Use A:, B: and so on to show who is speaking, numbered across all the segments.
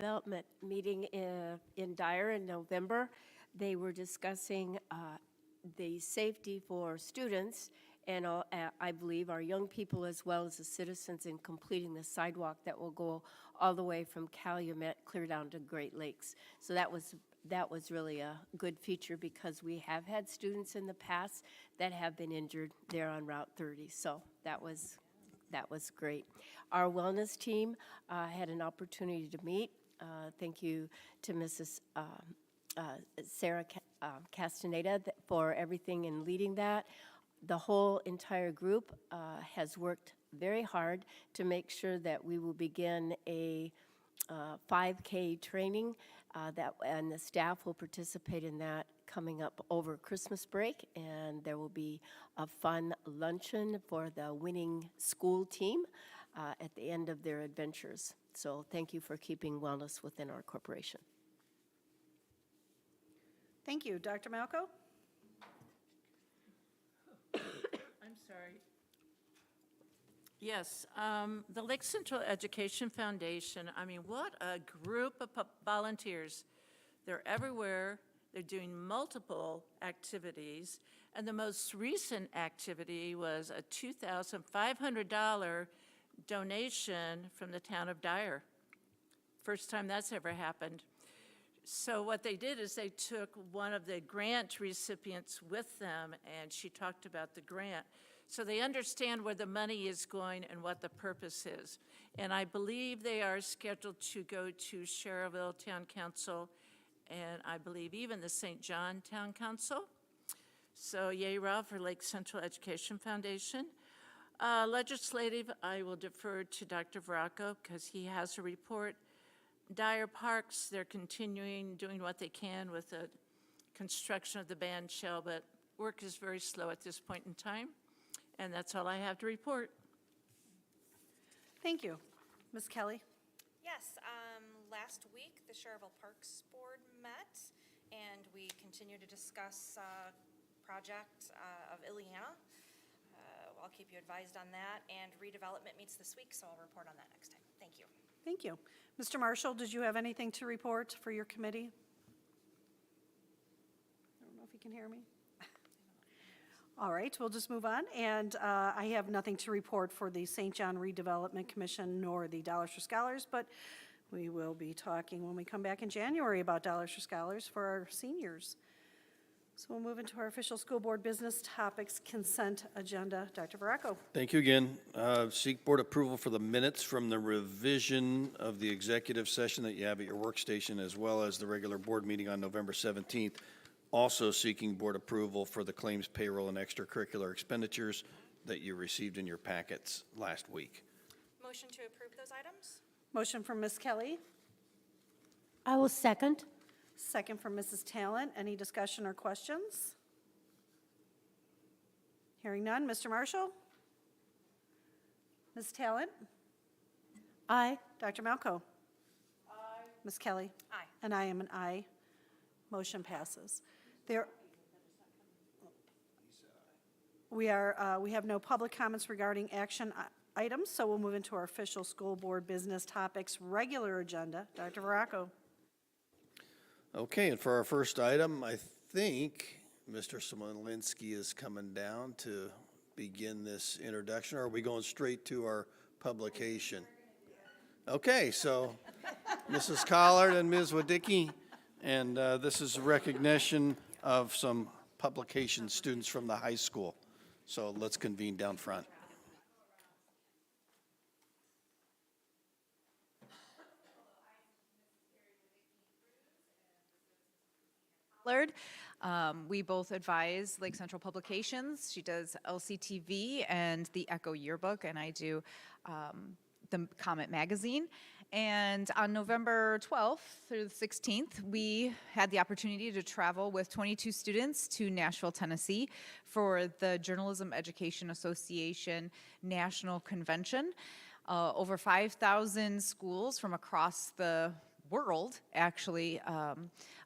A: Development meeting in Dyer in November. They were discussing the safety for students and I believe our young people as well as the citizens in completing the sidewalk that will go all the way from Calumet clear down to Great Lakes. So that was really a good feature because we have had students in the past that have been injured there on Route 30. So that was great. Our wellness team had an opportunity to meet. Thank you to Mrs. Sarah Castaneda for everything in leading that. The whole entire group has worked very hard to make sure that we will begin a 5K training and the staff will participate in that coming up over Christmas break, and there will be a fun luncheon for the winning school team at the end of their adventures. So thank you for keeping wellness within our corporation.
B: Thank you. Dr. Malco?
C: I'm sorry. Yes, the Lake Central Education Foundation, I mean, what a group of volunteers. They're everywhere. They're doing multiple activities. And the most recent activity was a $2,500 donation from the town of Dyer. First time that's ever happened. So what they did is they took one of the grant recipients with them, and she talked about the grant. So they understand where the money is going and what the purpose is. And I believe they are scheduled to go to Schererville Town Council and I believe even the St. John Town Council. So yay, Rob, for Lake Central Education Foundation. Legislative, I will defer to Dr. Veracco because he has a report. Dyer Parks, they're continuing doing what they can with the construction of the band shell, but work is very slow at this point in time. And that's all I have to report.
B: Thank you. Ms. Kelly?
D: Yes, last week the Schererville Parks Board met and we continue to discuss project of Ileana. I'll keep you advised on that, and redevelopment meets this week, so I'll report on that next time. Thank you.
B: Thank you. Mr. Marshall, did you have anything to report for your committee? I don't know if you can hear me. All right, we'll just move on. And I have nothing to report for the St. John Redevelopment Commission nor the Dollars for Scholars, but we will be talking when we come back in January about Dollars for Scholars for our seniors. So we'll move into our official school board business topics consent agenda. Dr. Veracco.
E: Thank you again. Seek board approval for the minutes from the revision of the executive session that you have at your workstation, as well as the regular board meeting on November 17th. Also seeking board approval for the claims, payroll, and extracurricular expenditures that you received in your packets last week.
D: Motion to approve those items?
B: Motion from Ms. Kelly,
A: I will second.
B: second from Mrs. Talent. Any discussion or questions? Hearing none. Mr. Marshall? Ms. Talent?
A: Aye.
B: Dr. Malco? Aye. Ms. Kelly?
D: Aye.
B: And I am an aye. Motion passes. We have no public comments regarding action items, so we'll move into our official school board business topics regular agenda. Dr. Veracco.
E: Okay, and for our first item, I think Mr. Smolinski is coming down to begin this introduction, or are we going straight to our publication? Okay, so Mrs. Collard and Ms. Wadicki, and this is a recognition of some publication students from the high school. So let's convene down front.
F: We both advise Lake Central Publications. She does LCTV and the Echo Yearbook, and I do the Comet Magazine. And on November 12th through the 16th, we had the opportunity to travel with 22 students to Nashville, Tennessee for the Journalism Education Association National Convention. Over 5,000 schools from across the world actually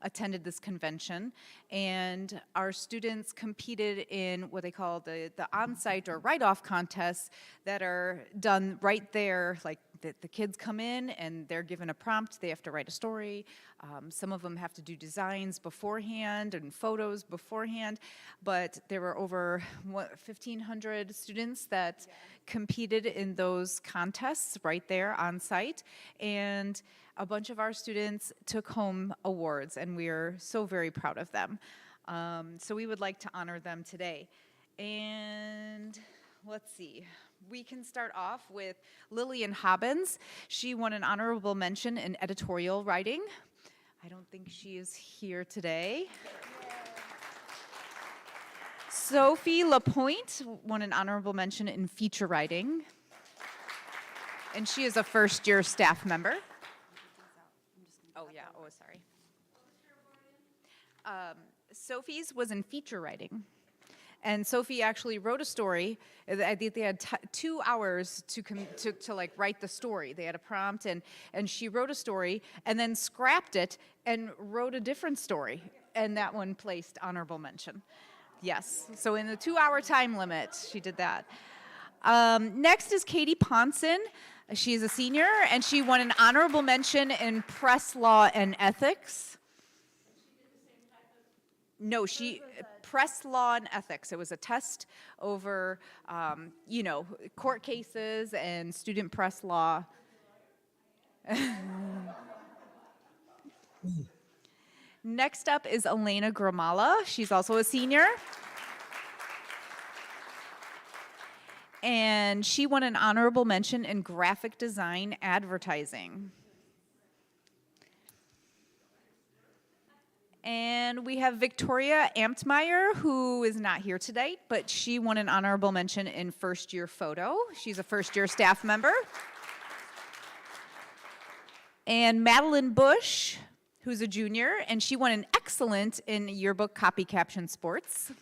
F: attended this convention, and our students competed in what they call the on-site or write-off contests that are done right there. Like the kids come in and they're given a prompt, they have to write a story. Some of them have to do designs beforehand and photos beforehand, but there were over 1,500 students that competed in those contests right there on site, and a bunch of our students took home awards, and we are so very proud of them. So we would like to honor them today. And let's see. We can start off with Lillian Hobbins. She won an honorable mention in editorial writing. I don't think she is here today. Sophie Lapointe won an honorable mention in feature writing. And she is a first-year staff member. Oh, yeah, oh, sorry. Sophie's was in feature writing. And Sophie actually wrote a story. I think they had 2 hours to like write the story. They had a prompt, and she wrote a story and then scrapped it and wrote a different story. And that one placed honorable mention. Yes, so in the 2-hour time limit, she did that. Next is Katie Ponson. She's a senior, and she won an honorable mention in press law and ethics. No, press law and ethics. It was a test over, court cases and student press law. Next up is Elena Gramala. She's also a senior. And she won an honorable mention in graphic design advertising. And we have Victoria Amtmeyer, who is not here today, but she won an honorable mention in first-year photo. She's a first-year staff member. And Madeline Bush, who's a junior, and she won an excellent in yearbook copy caption sports.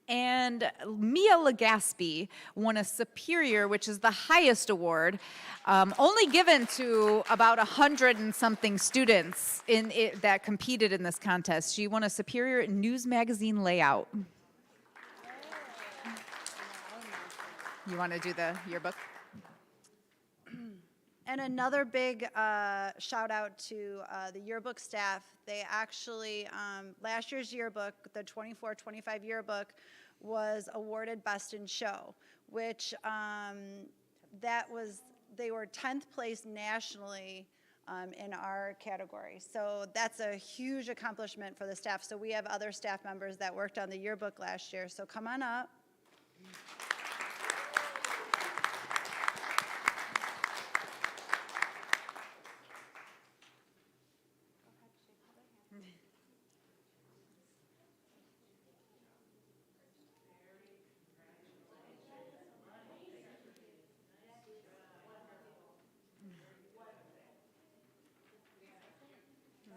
F: And Mia Legaspi won a Superior, which is the highest award, only given to about 100 and something students that competed in this contest. She won a Superior News Magazine layout. You want to do the yearbook?
G: And another big shout out to the yearbook staff. They actually, last year's yearbook, the 24-25 yearbook, was awarded Best in Show, which they were 10th place nationally in our category. So that's a huge accomplishment for the staff. So we have other staff members that worked on the yearbook last year. So come on up.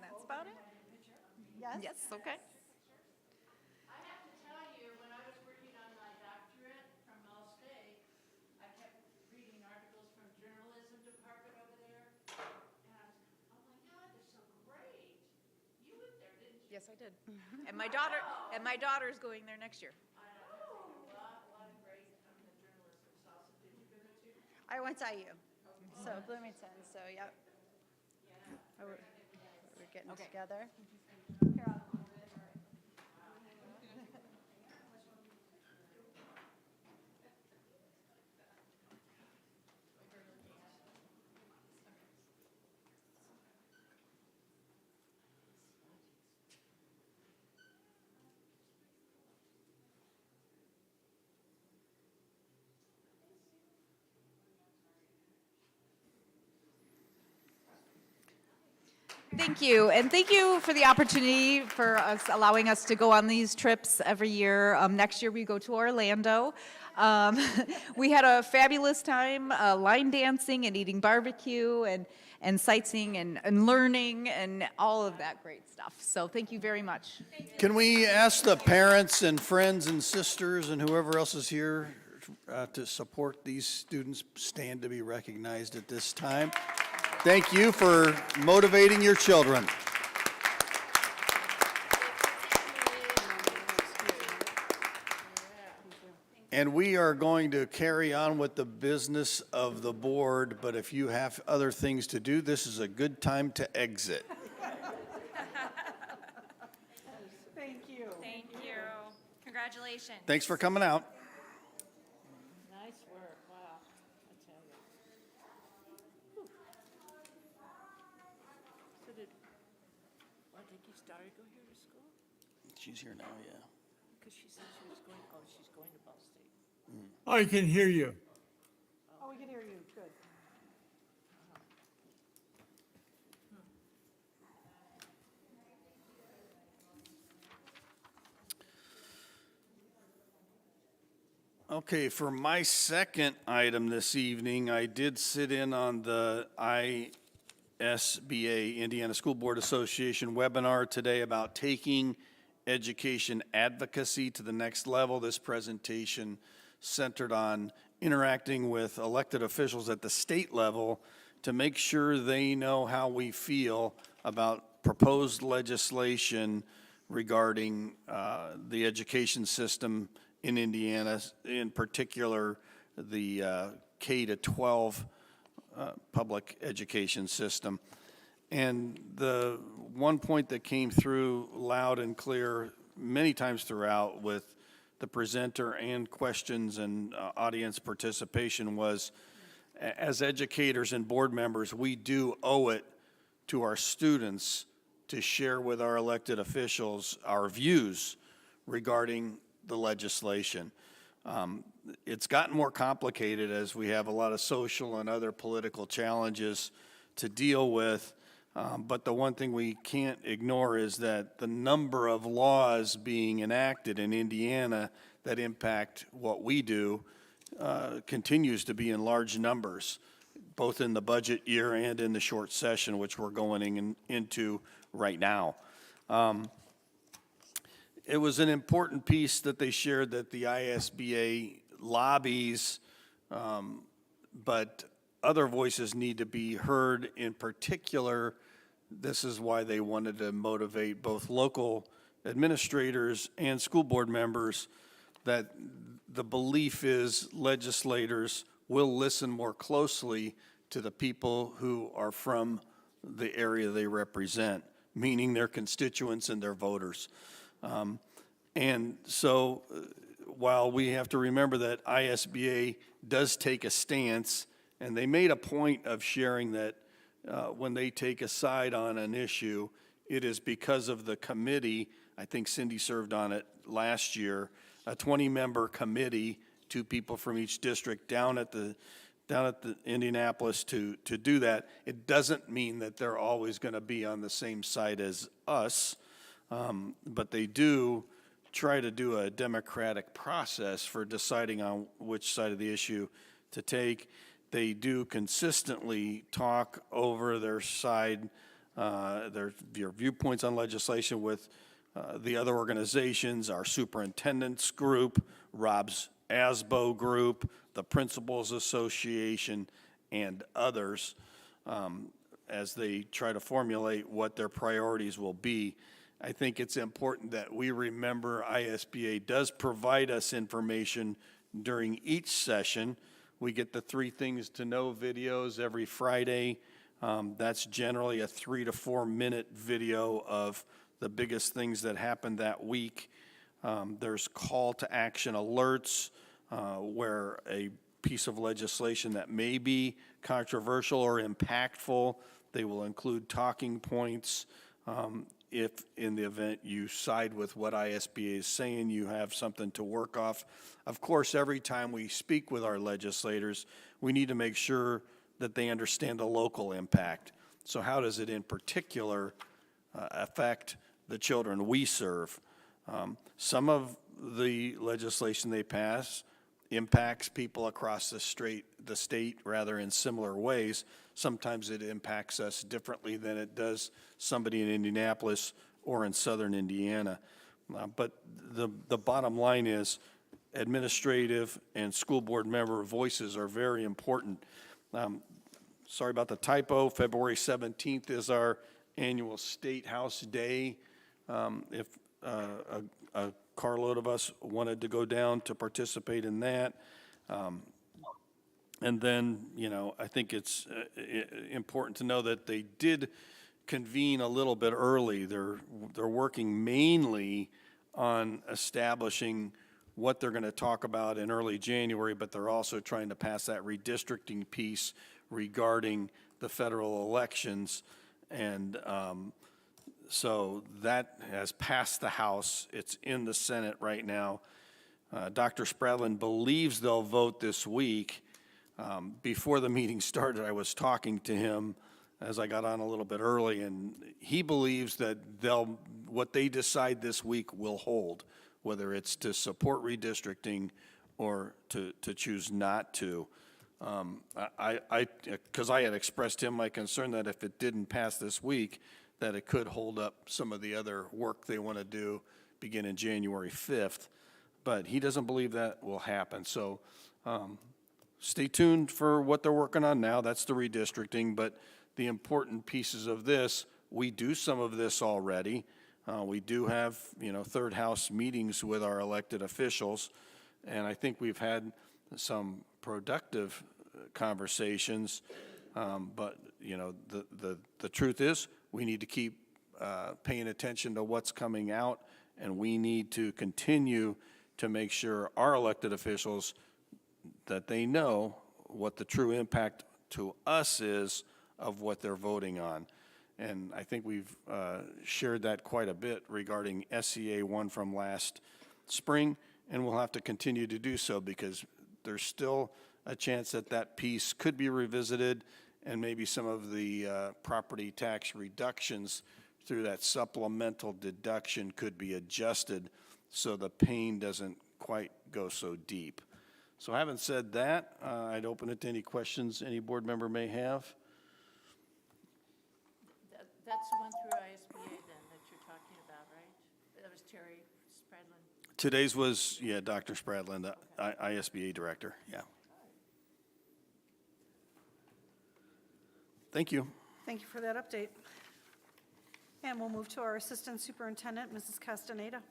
F: That's about it?
G: Yes?
F: Yes, okay.
C: I have to tell you, when I was working on my doctorate from Ball State, I kept reading articles from journalism department over there, and I was, oh my God, they're so great. You went there, didn't you?
F: Yes, I did. And my daughter's going there next year.
G: I went to IU, so Bloomington, so yep. Oh, we're getting together. Here, I'll-
F: Thank you, and thank you for the opportunity for allowing us to go on these trips every year. Next year we go to Orlando. We had a fabulous time line dancing and eating barbecue and sightseeing and learning and all of that great stuff. So thank you very much.
E: Can we ask the parents and friends and sisters and whoever else is here to support these students stand to be recognized at this time. Thank you for motivating your children. And we are going to carry on with the business of the board, but if you have other things to do, this is a good time to exit.
B: Thank you.
D: Thank you. Congratulations.
E: Thanks for coming out.
C: Nice work, wow, I tell you. So did Dickie's daughter go here to school?
E: She's here now, yeah.
C: Because she said she was going, oh, she's going to Ball State.
H: I can hear you.
B: Oh, we can hear you, good.
E: Okay, for my second item this evening, I did sit in on the ISBA, Indiana School Board Association webinar today about taking education advocacy to the next level. This presentation centered on interacting with elected officials at the state level to make sure they know how we feel about proposed legislation regarding the education system in Indiana, in particular, the K to 12 public education system. And the one point that came through loud and clear many times throughout with the presenter and questions and audience participation was, as educators and board members, we do owe it to our students to share with our elected officials our views regarding the legislation. It's gotten more complicated as we have a lot of social and other political challenges to deal with. But the one thing we can't ignore is that the number of laws being enacted in Indiana that impact what we do continues to be in large numbers, both in the budget year and in the short session, which we're going into right now. It was an important piece that they shared that the ISBA lobbies, but other voices need to be heard. In particular, this is why they wanted to motivate both local administrators and school board members, that the belief is legislators will listen more closely to the people who are from the area they represent, meaning their constituents and their voters. And so while we have to remember that ISBA does take a stance, and they made a point of sharing that when they take a side on an issue, it is because of the committee. I think Cindy served on it last year, a 20-member committee, 2 people from each district down at the Indianapolis to do that. It doesn't mean that they're always going to be on the same side as us, but they do try to do a democratic process for deciding on which side of the issue to take. They do consistently talk over their side, their viewpoints on legislation with the other organizations, our superintendent's group, Rob's ASBO group, the Principals Association, and others, as they try to formulate what their priorities will be. I think it's important that we remember ISBA does provide us information during each session. We get the 3 Things to Know videos every Friday. That's generally a 3 to 4 minute video of the biggest things that happened that week. There's call to action alerts where a piece of legislation that may be controversial or impactful, they will include talking points. If in the event you side with what ISBA is saying, you have something to work off. Of course, every time we speak with our legislators, we need to make sure that they understand the local impact. So how does it in particular affect the children we serve? Some of the legislation they pass impacts people across the state rather in similar ways. Sometimes it impacts us differently than it does somebody in Indianapolis or in southern Indiana. But the bottom line is administrative and school board member voices are very important. Sorry about the typo, February 17th is our annual State House Day. If a carload of us wanted to go down to participate in that. And then, I think it's important to know that they did convene a little bit early. They're working mainly on establishing what they're going to talk about in early January, but they're also trying to pass that redistricting piece regarding the federal elections. And so that has passed the House. It's in the Senate right now. Dr. Spradlin believes they'll vote this week. Before the meeting started, I was talking to him as I got on a little bit early, and he believes that what they decide this week will hold, whether it's to support redistricting or to choose not to. Because I had expressed to him my concern that if it didn't pass this week, that it could hold up some of the other work they want to do beginning January 5th. But he doesn't believe that will happen. So stay tuned for what they're working on now. That's the redistricting. But the important pieces of this, we do some of this already. We do have, third house meetings with our elected officials. And I think we've had some productive conversations. But, the truth is, we need to keep paying attention to what's coming out, and we need to continue to make sure our elected officials, that they know what the true impact to us is of what they're voting on. And I think we've shared that quite a bit regarding SEA 1 from last spring, and we'll have to continue to do so because there's still a chance that that piece could be revisited, and maybe some of the property tax reductions through that supplemental deduction could be adjusted so the pain doesn't quite go so deep. So having said that, I'd open it to any questions any board member may have.
C: That's the one through ISBA then that you're talking about, right? That was Terry Spradlin.
E: Today's was, Dr. Spradlin, the ISBA director, yeah. Thank you.
B: Thank you for that update. And we'll move to our Assistant Superintendent, Mrs. Castaneda.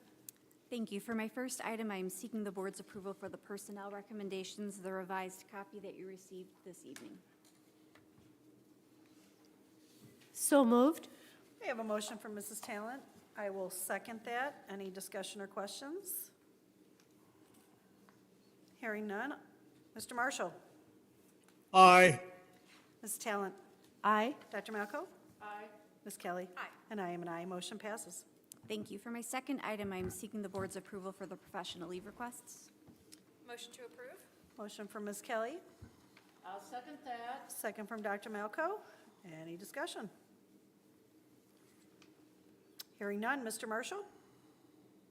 I: Thank you. For my first item, I am seeking the board's approval for the personnel recommendations, the revised copy that you received this evening.
A: So moved.
B: We have a motion from Mrs. Talent. I will second that. Any discussion or questions? Hearing none. Mr. Marshall?
H: Aye.
B: Mrs. Talent?
A: Aye.
B: Dr. Malko?
C: Aye.
B: Ms. Kelly?
D: Aye.
B: And I am an aye. Motion passes.
I: Thank you. For my second item, I am seeking the board's approval for the professional leave requests.
D: Motion to approve?
B: Motion from Ms. Kelly,
C: I'll second that.
B: second from Dr. Malko. Any discussion? Hearing none. Mr. Marshall?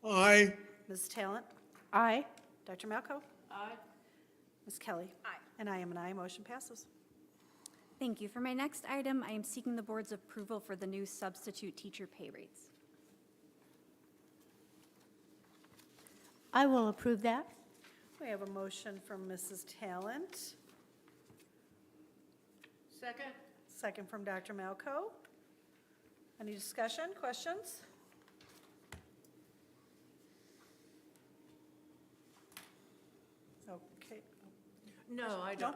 H: Aye.
B: Ms. Talent?
A: Aye.
B: Dr. Malko?
C: Aye.
B: Ms. Kelly?
D: Aye.
B: And I am an aye. Motion passes.
I: Thank you. For my next item, I am seeking the board's approval for the new substitute teacher pay rates.
A: I will approve that.
B: We have a motion from Mrs. Talent,
C: Second?
B: second from Dr. Malko. Any discussion, questions? Okay.
C: No, I don't,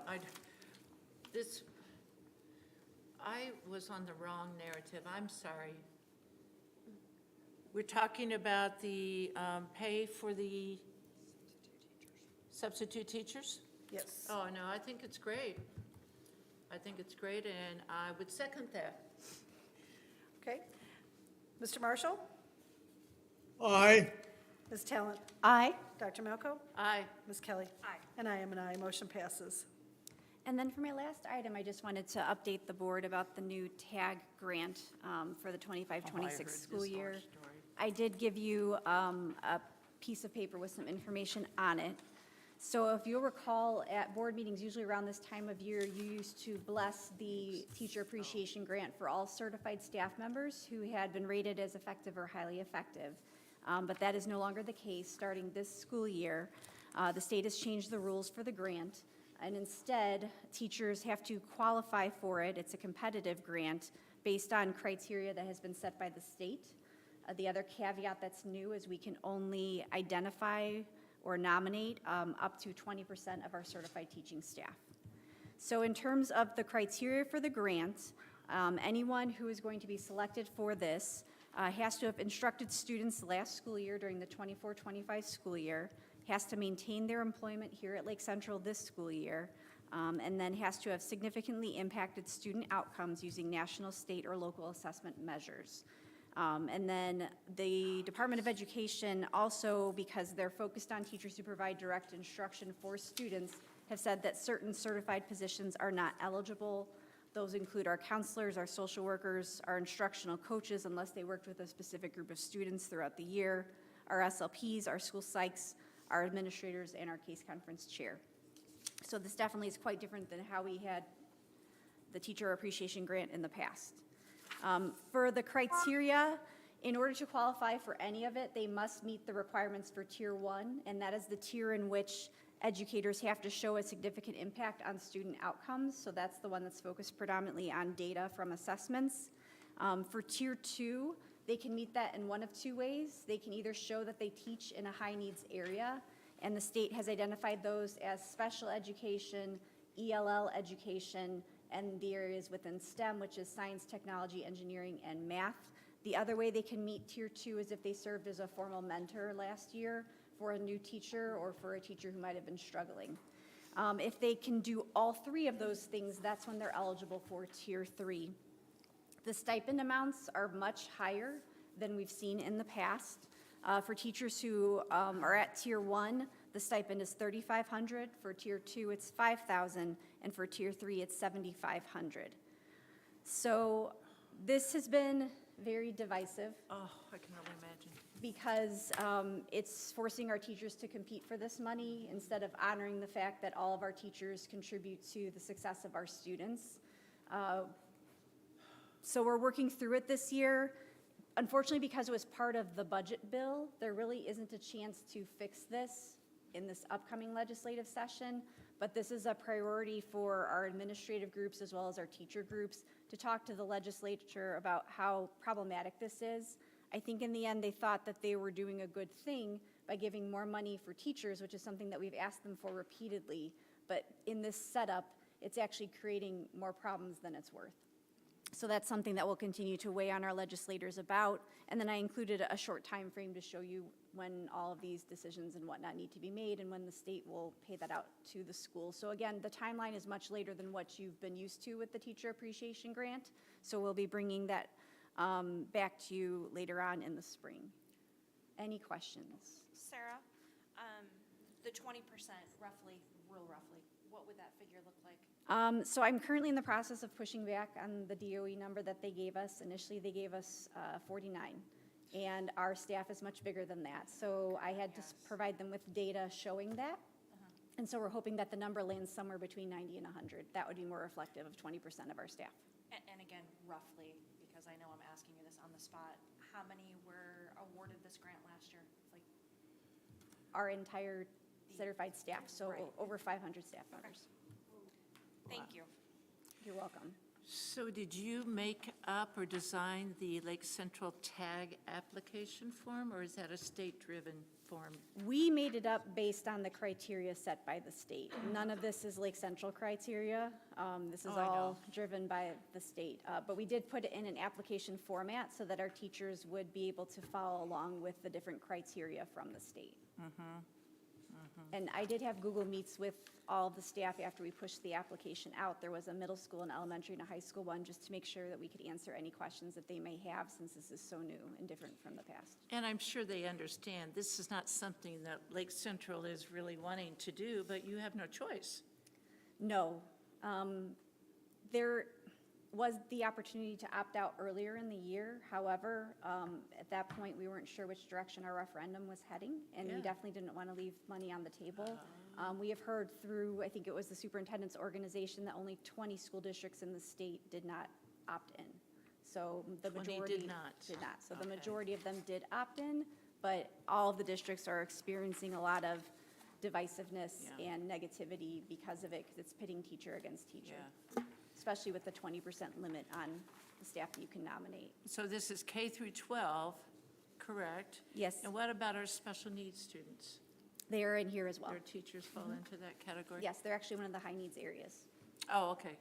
C: I was on the wrong narrative, I'm sorry. We're talking about the pay for the substitute teachers?
B: Yes.
C: Oh, no, I think it's great. I think it's great, and I would second that.
B: Okay. Mr. Marshall?
H: Aye.
B: Ms. Talent?
A: Aye.
B: Dr. Malko?
C: Aye.
B: Ms. Kelly?
D: Aye.
B: And I am an aye. Motion passes.
I: And then for my last item, I just wanted to update the board about the new TAG grant for the 25-26 school year. I did give you a piece of paper with some information on it. So if you'll recall, at board meetings, usually around this time of year, you used to bless the teacher appreciation grant for all certified staff members who had been rated as effective or highly effective. But that is no longer the case starting this school year. The state has changed the rules for the grant, and instead, teachers have to qualify for it. It's a competitive grant based on criteria that has been set by the state. The other caveat that's new is we can only identify or nominate up to 20% of our certified teaching staff. So in terms of the criteria for the grant, anyone who is going to be selected for this has to have instructed students last school year during the 24-25 school year, has to maintain their employment here at Lake Central this school year, and then has to have significantly impacted student outcomes using national, state, or local assessment measures. And then the Department of Education also, because they're focused on teachers who provide direct instruction for students, have said that certain certified positions are not eligible. Those include our counselors, our social workers, our instructional coaches, unless they worked with a specific group of students throughout the year, our SLPs, our school psychs, our administrators, and our case conference chair. So this definitely is quite different than how we had the Teacher Appreciation Grant in the past. For the criteria, in order to qualify for any of it, they must meet the requirements for Tier 1, and that is the tier in which educators have to show a significant impact on student outcomes. So that's the one that's focused predominantly on data from assessments. For Tier 2, they can meet that in one of two ways. They can either show that they teach in a high-needs area, and the state has identified those as special education, ELL education, and the areas within STEM, which is science, technology, engineering, and math. The other way they can meet Tier 2 is if they served as a formal mentor last year for a new teacher or for a teacher who might have been struggling. If they can do all three of those things, that's when they're eligible for Tier 3. The stipend amounts are much higher than we've seen in the past. For teachers who are at Tier 1, the stipend is $3,500. For Tier 2, it's $5,000, and for Tier 3, it's $7,500. So this has been very divisive
C: Oh, I can only imagine.
I: because it's forcing our teachers to compete for this money instead of honoring the fact that all of our teachers contribute to the success of our students. So we're working through it this year. Unfortunately, because it was part of the budget bill, there really isn't a chance to fix this in this upcoming legislative session, but this is a priority for our administrative groups as well as our teacher groups to talk to the legislature about how problematic this is. I think in the end, they thought that they were doing a good thing by giving more money for teachers, which is something that we've asked them for repeatedly, but in this setup, it's actually creating more problems than it's worth. So that's something that we'll continue to weigh on our legislators about. And then I included a short time frame to show you when all of these decisions and whatnot need to be made and when the state will pay that out to the school. So again, the timeline is much later than what you've been used to with the Teacher Appreciation Grant. So we'll be bringing that back to you later on in the spring. Any questions?
D: Sarah, the 20% roughly, real roughly, what would that figure look like?
I: So I'm currently in the process of pushing back on the DOE number that they gave us. Initially, they gave us 49, and our staff is much bigger than that. So I had to provide them with data showing that. And so we're hoping that the number lands somewhere between 90 and 100. That would be more reflective of 20% of our staff.
D: And again, roughly, because I know I'm asking you this on the spot, how many were awarded this grant last year? Like,
I: Our entire certified staff, so
D: Right.
I: over 500 staff members.
D: thank you.
I: You're welcome.
C: So did you make up or design the Lake Central tag application form, or is that a state-driven form?
I: We made it up based on the criteria set by the state. None of this is Lake Central criteria. This is
C: Oh, I
I: all
C: know.
I: driven by the state. But we did put it in an application format so that our teachers would be able to follow along with the different criteria from the state. And I did have Google Meets with all of the staff after we pushed the application out. There was a middle school, an elementary, and a high school one, just to make sure that we could answer any questions that they may have, since this is so new and different from the past.
C: And I'm sure they understand this is not something that Lake Central is really wanting to do, but you have no choice.
I: No. There was the opportunity to opt out earlier in the year. However, at that point, we weren't sure which direction our referendum was heading, and we
C: Yeah.
I: definitely didn't want to leave money on the table. We have heard through, I think it was the superintendent's organization, that only 20 school districts in the state did not opt in. So the
C: 20 did
I: majority
C: not.
I: did not. So the
C: Okay.
I: majority of them did opt in, but all of the districts are experiencing a lot of divisiveness
C: Yeah.
I: and negativity because of it, because it's pitting teacher against teacher,
C: Yeah.
I: especially with the 20% limit on the staff that you can nominate.
C: So this is K through 12, correct?
I: Yes.
C: And what about our special needs students?
I: They are in here as well.
C: Their teachers fall into that category?
I: Yes, they're actually one of the high-needs areas.
C: Oh, okay.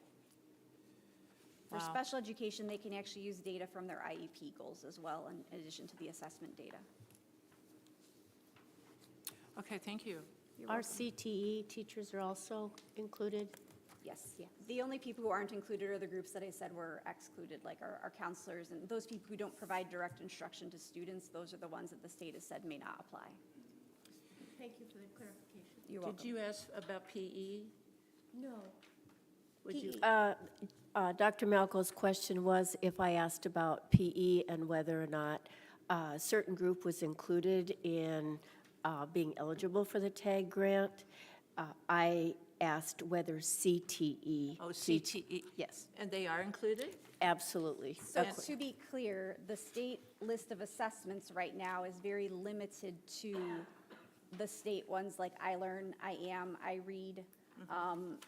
I: For
C: Wow.
I: special education, they can actually use data from their IEP goals as well, in addition to the assessment data.
C: Okay, thank you.
I: You're
A: Our
I: welcome.
A: CTE teachers are also included?
I: Yes, yeah. The only people who aren't included are the groups that I said were excluded, like our counselors, and those people who don't provide direct instruction to students, those are the ones that the state has said may not apply.
A: Thank you for the clarification.
I: You're welcome.
C: Did you ask about PE?
A: No.
C: Would you?
A: Dr. Malco's question was if I asked about PE and whether or not a certain group was included in being eligible for the TAG grant. I asked whether CTE.
C: Oh, CTE.
A: Yes,
C: And they are included?
A: absolutely.
I: So
C: Okay.
I: to be clear, the state list of assessments right now is very limited to the state ones like iLearn, iAM, iRead.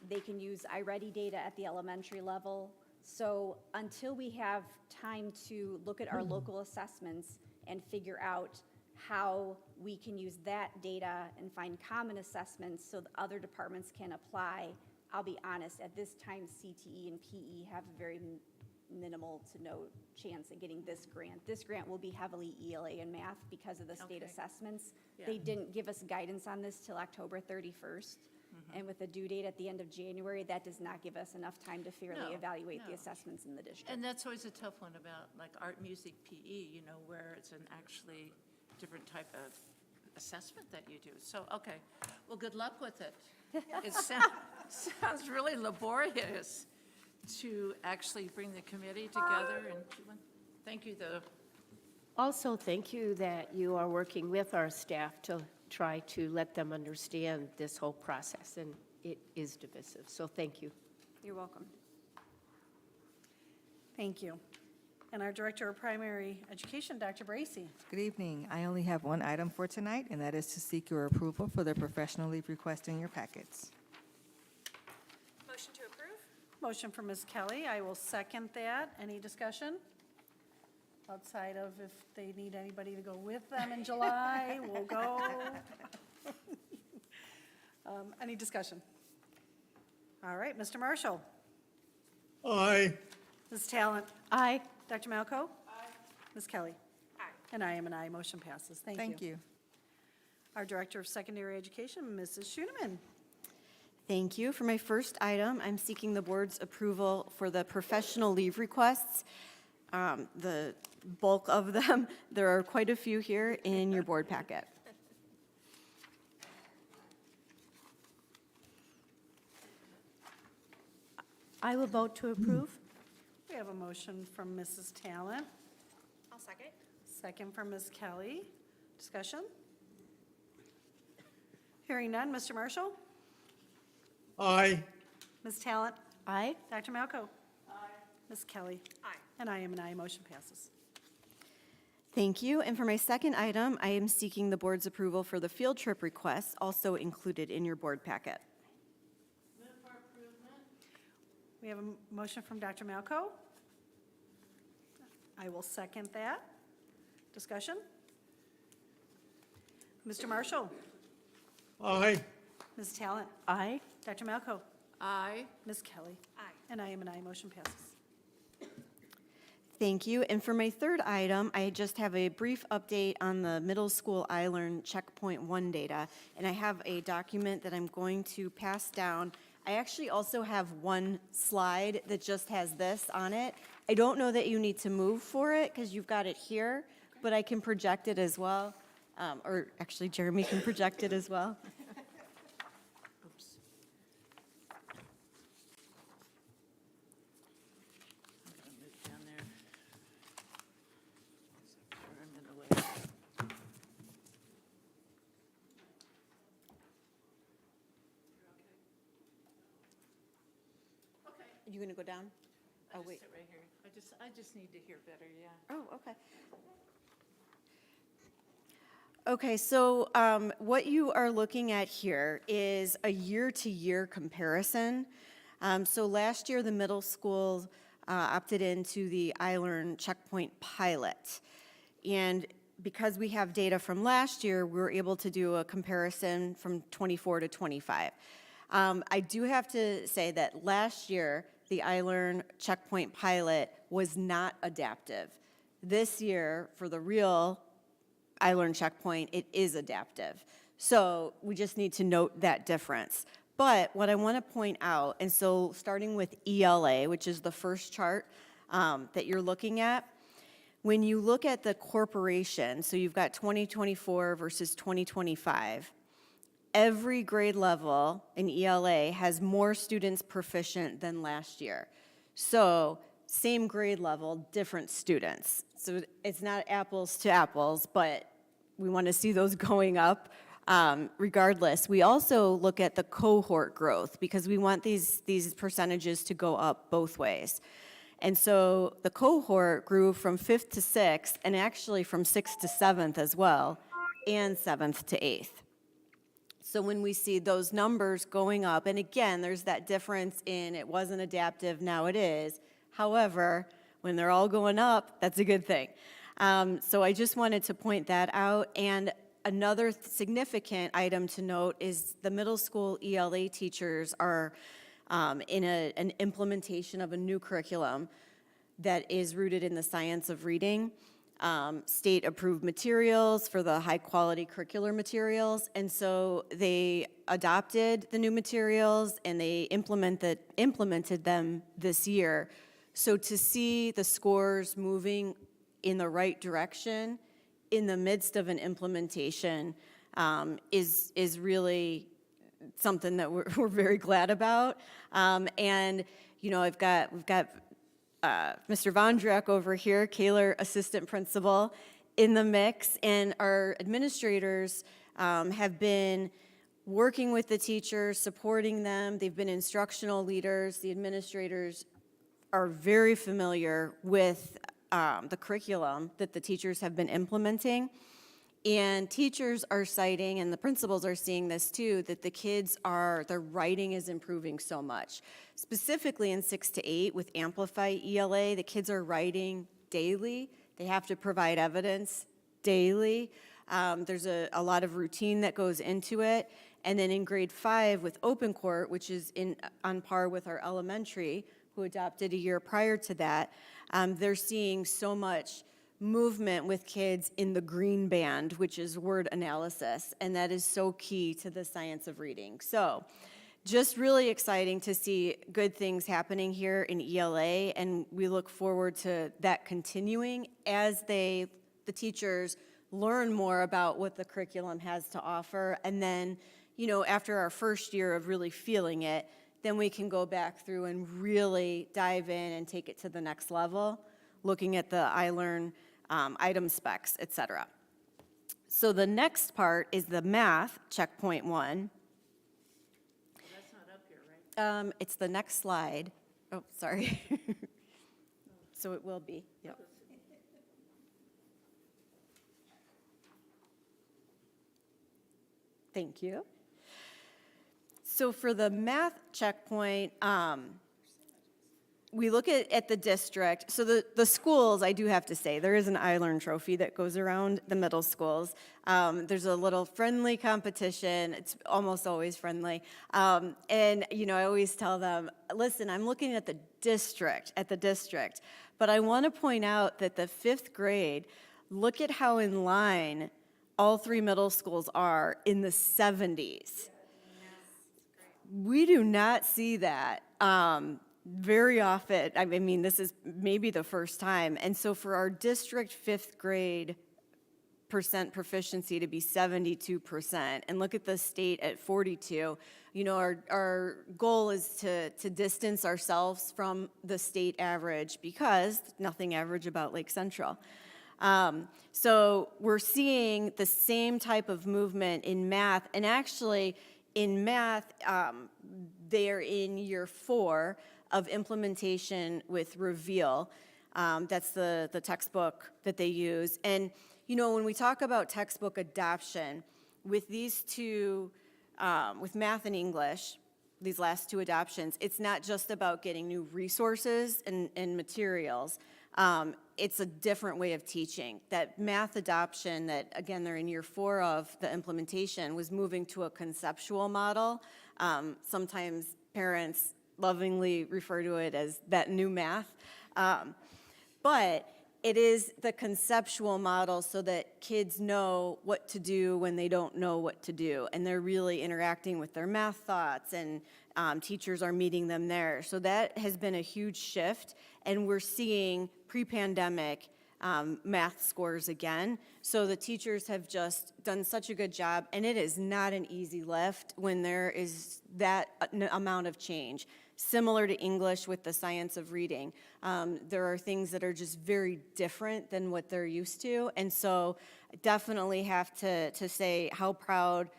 I: They can use iReady data at the elementary level. So until we have time to look at our local assessments and figure out how we can use that data and find common assessments so the other departments can apply, I'll be honest, at this time, CTE and PE have a very minimal to no chance at getting this grant. This grant will be heavily ELA and math because of the state
C: Okay.
I: assessments.
C: Yeah.
I: They didn't give us guidance on this till October 31st. And with the due date at the end of January, that does not give us enough time to fairly
C: No,
I: evaluate the
C: no.
I: assessments in the district.
C: And that's always a tough one about like art, music, PE, you know, where it's an actually different type of assessment that you do. So, okay, well, good luck with it. It sounds really laborious to actually bring the committee together and, thank you, though.
A: Also, thank you that you are working with our staff to try to let them understand this whole process, and it is divisive, so thank you.
I: You're welcome.
B: Thank you. And our Director of Primary Education, Dr. Bracy.
J: Good evening. I only have one item for tonight, and that is to seek your approval for the professional leave request in your packets.
D: Motion to approve?
B: Motion from Ms. Kelly. I will second that. Any discussion? Outside of if they need anybody to go with them in July, we'll go. Any discussion? All right, Mr. Marshall.
H: Aye.
B: Ms. Talent.
A: Aye.
B: Dr. Malco. Aye. Ms. Kelly.
D: Aye.
B: And I am an aye. Motion passes. Thank you.
J: Thank you.
B: Our Director of Secondary Education, Mrs. Schoeneman.
K: Thank you. For my first item, I'm seeking the board's approval for the professional leave requests. The bulk of them, there are quite a few here in your board packet.
A: I will vote to approve.
B: We have a motion from Mrs. Talent,
D: I'll second.
B: second from Ms. Kelly. Discussion? Hearing none. Mr. Marshall?
H: Aye.
B: Ms. Talent?
A: Aye.
B: Dr. Malco? Aye. Ms. Kelly?
D: Aye.
B: And I am an aye. Motion passes.
K: Thank you. And for my second item, I am seeking the board's approval for the field trip requests also included in your board packet.
B: We have a motion from Dr. Malco. I will second that. Discussion? Mr. Marshall?
H: Aye.
B: Ms. Talent?
A: Aye.
B: Dr. Malco?
C: Aye.
B: Ms. Kelly?
D: Aye.
B: And I am an aye. Motion passes.
K: Thank you. And for my third item, I just have a brief update on the middle school iLearn Checkpoint 1 data. And I have a document that I'm going to pass down. I actually also have one slide that just has this on it. I don't know that you need to move for it because you've got it here, but I can project it as well. Or actually, Jeremy can project it as well.
C: Oops. I'm gonna move down there. Sorry, I'm in the way.
K: Are you going to go down? Oh, wait.
C: Sit right here. I just need to hear better, yeah.
K: Oh, okay. Okay, so what you are looking at here is a year-to-year comparison. So last year, the middle school opted into the iLearn Checkpoint pilot. And because we have data from last year, we're able to do a comparison from 24 to 25. I do have to say that last year, the iLearn Checkpoint pilot was not adaptive. This year, for the real iLearn Checkpoint, it is adaptive. So we just need to note that difference. But what I want to point out, and so starting with ELA, which is the first chart that you're looking at, when you look at the corporation, so you've got 2024 versus 2025, every grade level in ELA has more students proficient than last year. So same grade level, different students. So it's not apples to apples, but we want to see those going up regardless. We also look at the cohort growth because we want these percentages to go up both ways. And so the cohort grew from 5th to 6th, and actually from 6th to 7th as well, and 7th to 8th. So when we see those numbers going up, and again, there's that difference in it wasn't adaptive, now it is. However, when they're all going up, that's a good thing. So I just wanted to point that out. And another significant item to note is the middle school ELA teachers are in an implementation of a new curriculum that is rooted in the science of reading, state-approved materials for the high-quality curricular materials. And so they adopted the new materials and they implemented them this year. So to see the scores moving in the right direction in the midst of an implementation is really something that we're very glad about. And, you know, we've got Mr. Vondrak over here, Kaler Assistant Principal, in the mix, and our administrators have been working with the teachers, supporting them. They've been instructional leaders. The administrators are very familiar with the curriculum that the teachers have been implementing. And teachers are citing, and the principals are seeing this too, that the kids their writing is improving so much. Specifically in 6 to 8 with Amplify ELA, the kids are writing daily. They have to provide evidence daily. There's a lot of routine that goes into it. And then in grade 5 with Open Court, which is on par with our elementary, who adopted a year prior to that, they're seeing so much movement with kids in the green band, which is word analysis, and that is so key to the science of reading. So just really exciting to see good things happening here in ELA, and we look forward to that continuing as the teachers learn more about what the curriculum has to offer. And then, you know, after our first year of really feeling it, then we can go back through and really dive in and take it to the next level, looking at the iLearn item specs, et cetera. So the next part is the math, checkpoint 1.
C: That's not up here, right?
K: It's the next slide. Oh, sorry. So it will be, yep. Thank you. So for the math checkpoint, we look at the district. So the schools, I do have to say, there is an iLearn trophy that goes around the middle schools. There's a little friendly competition. It's almost always friendly. And, you know, I always tell them, listen, I'm looking at the district, but I want to point out that the 5th grade, look at how in line all 3 middle schools are in the 70s. We do not see that very often. I mean, this is maybe the first time. And so for our district 5th grade percent proficiency to be 72%, and look at the state at 42, you know, our goal is to distance ourselves from the state average because nothing average about Lake Central. So we're seeing the same type of movement in math, and actually in math, they're in year 4 of implementation with Reveal. That's the textbook that they use. And, you know, when we talk about textbook adoption, with these two, with math and English, these last two adoptions, it's not just about getting new resources and materials. It's a different way of teaching. That math adoption that, again, they're in year 4 of the implementation was moving to a conceptual model. Sometimes parents lovingly refer to it as that new math. But it is the conceptual model so that kids know what to do when they don't know what to do. And they're really interacting with their math thoughts, and teachers are meeting them there. So that has been a huge shift, and we're seeing pre-pandemic math scores again. So the teachers have just done such a good job, and it is not an easy lift when there is that amount of change. Similar to English with the science of reading. There are things that are just very different than what they're used to. And so definitely have to say how proud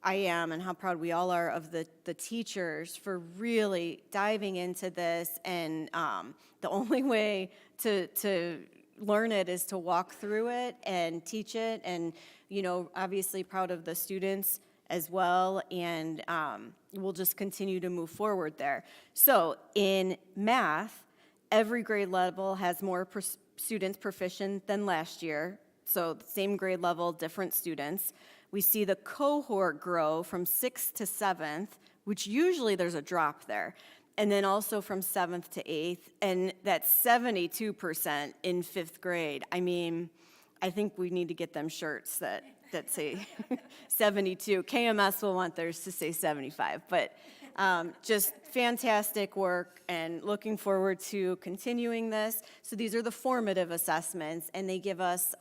K: I am and how proud we all are of the teachers for really diving into this. And the only way to learn it is to walk through it and teach it. And, you know, obviously proud of the students as well, and we'll just continue to move forward there. So in math, every grade level has more students proficient than last year, so the same grade level, different students. We see the cohort grow from 6th to 7th, which usually there's a drop there, and then also from 7th to 8th, and that's 72% in 5th grade. I mean, I think we need to get them shirts that say 72. KMS will want theirs to say 75, but just fantastic work and looking forward to continuing this. So these are the formative assessments, and they give us,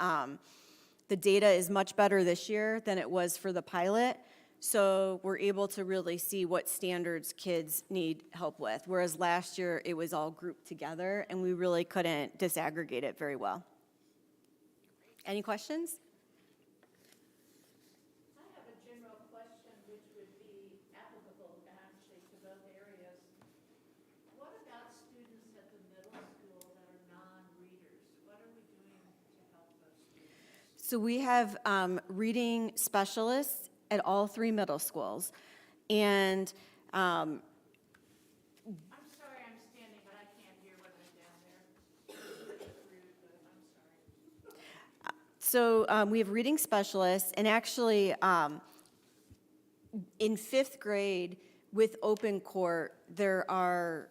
K: the data is much better this year than it was for the pilot. So we're able to really see what standards kids need help with, whereas last year it was all grouped together and we really couldn't disaggregate it very well. Any questions?
C: I have a general question which would be applicable actually to both areas. What about students at the middle school that are non-readers? What are we doing to help those students?
K: So we have reading specialists at all 3 middle schools. And
C: I'm sorry I'm standing, but I can't hear when I'm down there. It's rude, but I'm sorry.
K: so we have reading specialists, and actually in 5th grade with Open Court, there are,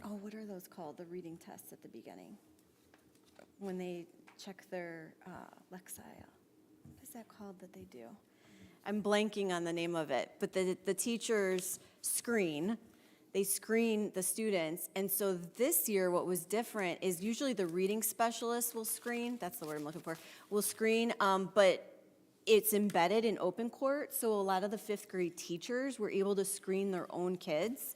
K: what are those called? The reading tests at the beginning. When they check their Lexile. What is that called that they do? I'm blanking on the name of it, but the teachers screen. They screen the students, and so this year what was different is usually the reading specialist will screen, that's the word I'm looking for, will screen, but it's embedded in Open Court, so a lot of the 5th grade teachers were able to screen their own kids,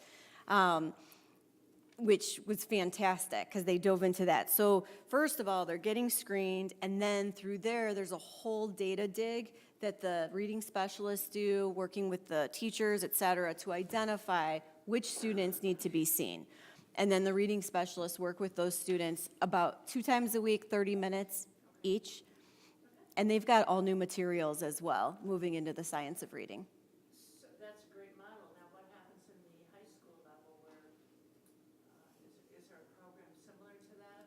K: which was fantastic because they dove into that. So first of all, they're getting screened, and then through there's a whole data dig that the reading specialists do, working with the teachers, et cetera, to identify which students need to be seen. And then the reading specialists work with those students about 2 times a week, 30 minutes each. And they've got all new materials as well, moving into the science of reading.
C: So that's a great model. Now, what happens in the high school level where, is there a program similar to that?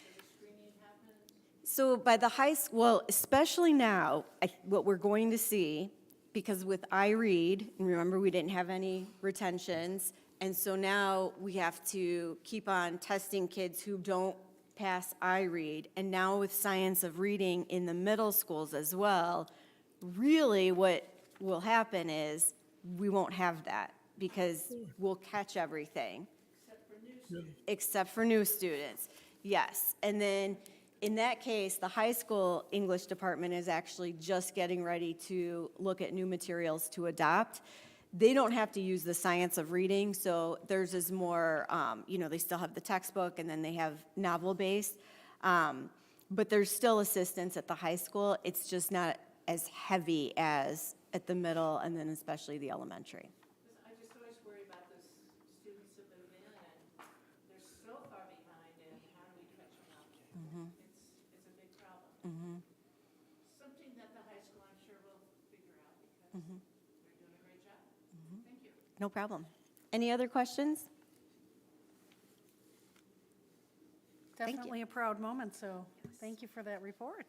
C: Does the screening happen?
K: So by the high school, well, especially now, what we're going to see, because with iRead, and remember we didn't have any retentions, and so now we have to keep on testing kids who don't pass iRead, and now with science of reading in the middle schools as well, really what will happen is we won't have that because we'll catch everything. Except for new students, yes. And then in that case, the high school English department is actually just getting ready to look at new materials to adopt. They don't have to use the science of reading, so theirs is more, they still have the textbook and then they have novel-based. But there's still assistance at the high school. It's just not as heavy as at the middle and then especially the elementary.
C: I just always worry about those students that move in and they're so far behind, and how do we Something that the high school, I'm sure, will figure out because they're doing a great job. Thank you.
K: No problem. Any other questions? Thank you.
B: Definitely a proud moment, so thank you for that report.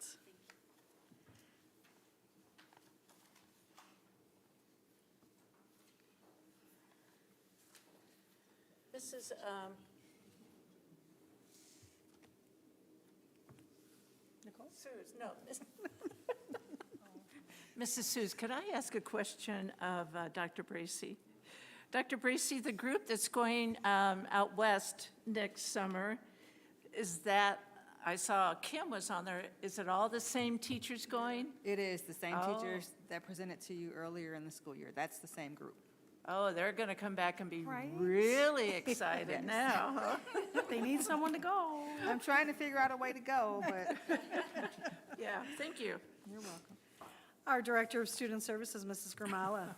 C: Mrs.
B: Nicole?
C: Suze, no. Mrs. Suze, could I ask a question of Dr. Bracy? Dr. Bracy, the group that's going out west next summer, is that, I saw Kim was on there, is it all the same teachers going?
J: It is the same
C: Oh.
J: teachers that presented to you earlier in the school year. That's the same group.
C: Oh, they're going to come back and be
B: Right.
C: really excited now, huh?
B: They need someone to go.
J: I'm trying to figure out a way to go, but
C: Yeah, thank you.
J: you're welcome.
B: Our Director of Student Services, Mrs. Grimala.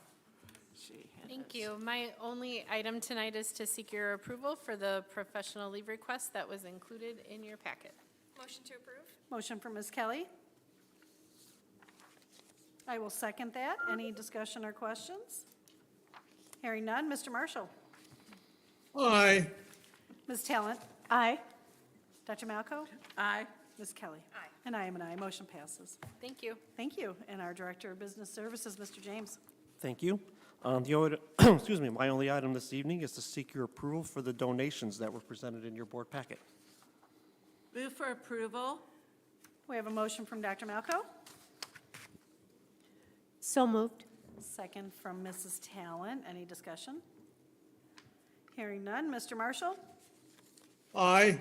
C: She had
L: Thank
C: us.
L: you. My only item tonight is to seek your approval for the professional leave request that was included in your packet.
D: Motion to approve?
B: Motion from Ms. Kelly. I will second that. Any discussion or questions? Hearing none, Mr. Marshall.
H: Aye.
B: Ms. Talent.
A: Aye.
B: Dr. Malco.
C: Aye.
B: Ms. Kelly.
D: Aye.
B: And I am an aye. Motion passes.
L: Thank you.
B: Thank you. And our Director of Business Services, Mr. James.
M: Thank you. Excuse me, my only item this evening is to seek your approval for the donations that were presented in your board packet.
C: Move for approval?
B: We have a motion from Dr. Malco.
A: So moved.
B: Second from Mrs. Talent. Any discussion? Hearing none, Mr. Marshall.
H: Aye.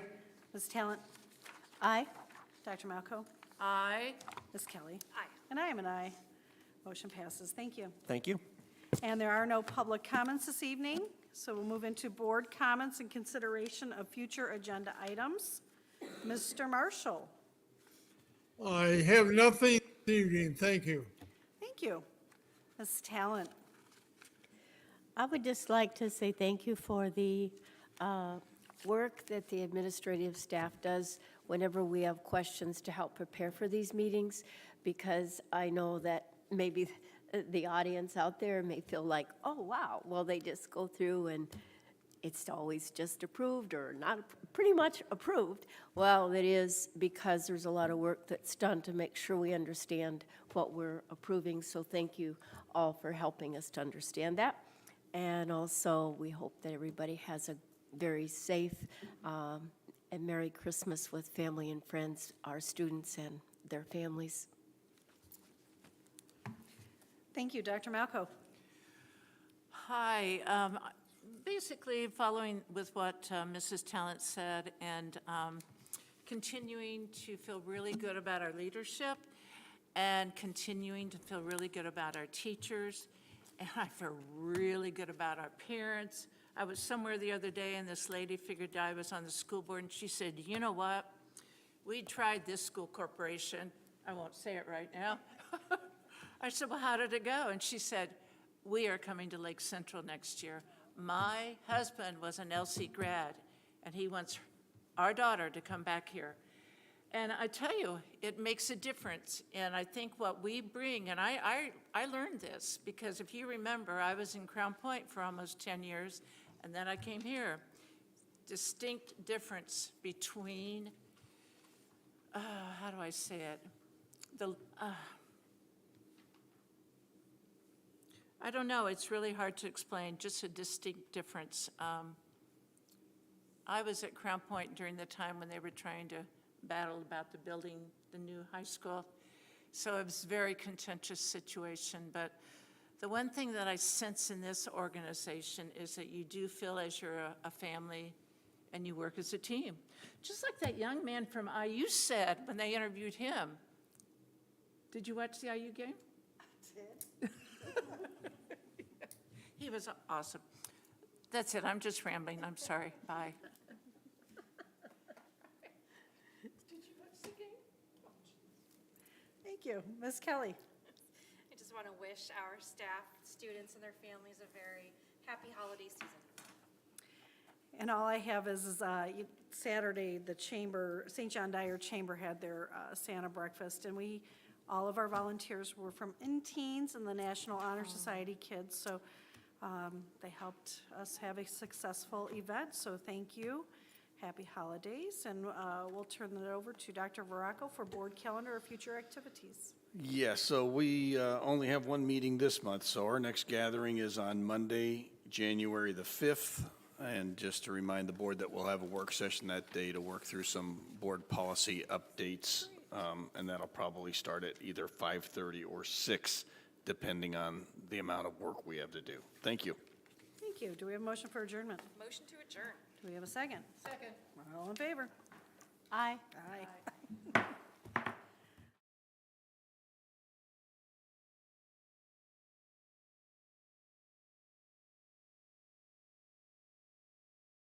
B: Ms. Talent.
A: Aye.
B: Dr. Malco.
C: Aye.
B: Ms. Kelly.
D: Aye.
B: And I am an aye. Motion passes. Thank you.
M: Thank you.
B: And there are no public comments this evening, so we'll move into board comments and consideration of future agenda items. Mr. Marshall.
H: I have nothing this evening, thank you.
B: Thank you. Ms. Talent.
A: I would just like to say thank you for the work that the administrative staff does whenever we have questions to help prepare for these meetings, because I know that maybe the audience out there may feel like, oh, wow, well, they just go through and it's always just approved or not, pretty much approved. Well, it is because there's a lot of work that's done to make sure we understand what we're approving. So thank you all for helping us to understand that. And also, we hope that everybody has a very safe and Merry Christmas with family and friends, our students and their families.
B: Thank you. Dr. Malco.
C: Hi. Basically, following with what Mrs. Talent said and continuing to feel really good about our leadership and continuing to feel really good about our teachers. And I feel really good about our parents. I was somewhere the other day and this lady figured I was on the school board and she said, you know what? We tried this school corporation. I won't say it right now. I said, well, how did it go? And she said, we are coming to Lake Central next year. My husband was an LC grad, and he wants our daughter to come back here. And I tell you, it makes a difference. And I think what we bring, and I learned this, because if you remember, I was in Crown Point for almost 10 years, and then I came here. Distinct difference between, how do I say it? I don't know, it's really hard to explain, just a distinct difference. I was at Crown Point during the time when they were trying to battle about the building, the new high school. So it was a very contentious situation, but the one thing that I sense in this organization is that you do feel as you're a family and you work as a team. Just like that young man from IU said when they interviewed him. Did you watch the IU game? I did. He was awesome. That's it, I'm just rambling, I'm sorry, bye. Did you watch the game?
B: Thank you. Ms. Kelly.
D: I just want to wish our staff, students, and their families a very happy holiday season.
B: And all I have is Saturday, the chamber, St. John Dyer Chamber had their Santa breakfast, and all of our volunteers were from In-Teens and the National Honor Society kids, so they helped us have a successful event, so thank you. Happy holidays, and we'll turn it over to Dr. Veraco for board calendar or future activities.
N: Yes, so we only have one meeting this month, so our next gathering is on Monday, January the 5th. And just to remind the board that we'll have a work session that day to work through some board policy updates. And that'll probably start at either 5:30 or 6, depending on the amount of work we have to do. Thank you.
B: Thank you. Do we have a motion for adjournment?
D: Motion to adjourn.
B: Do we have a second?
L: Second.
B: All in favor?
G: Aye.
B: Aye.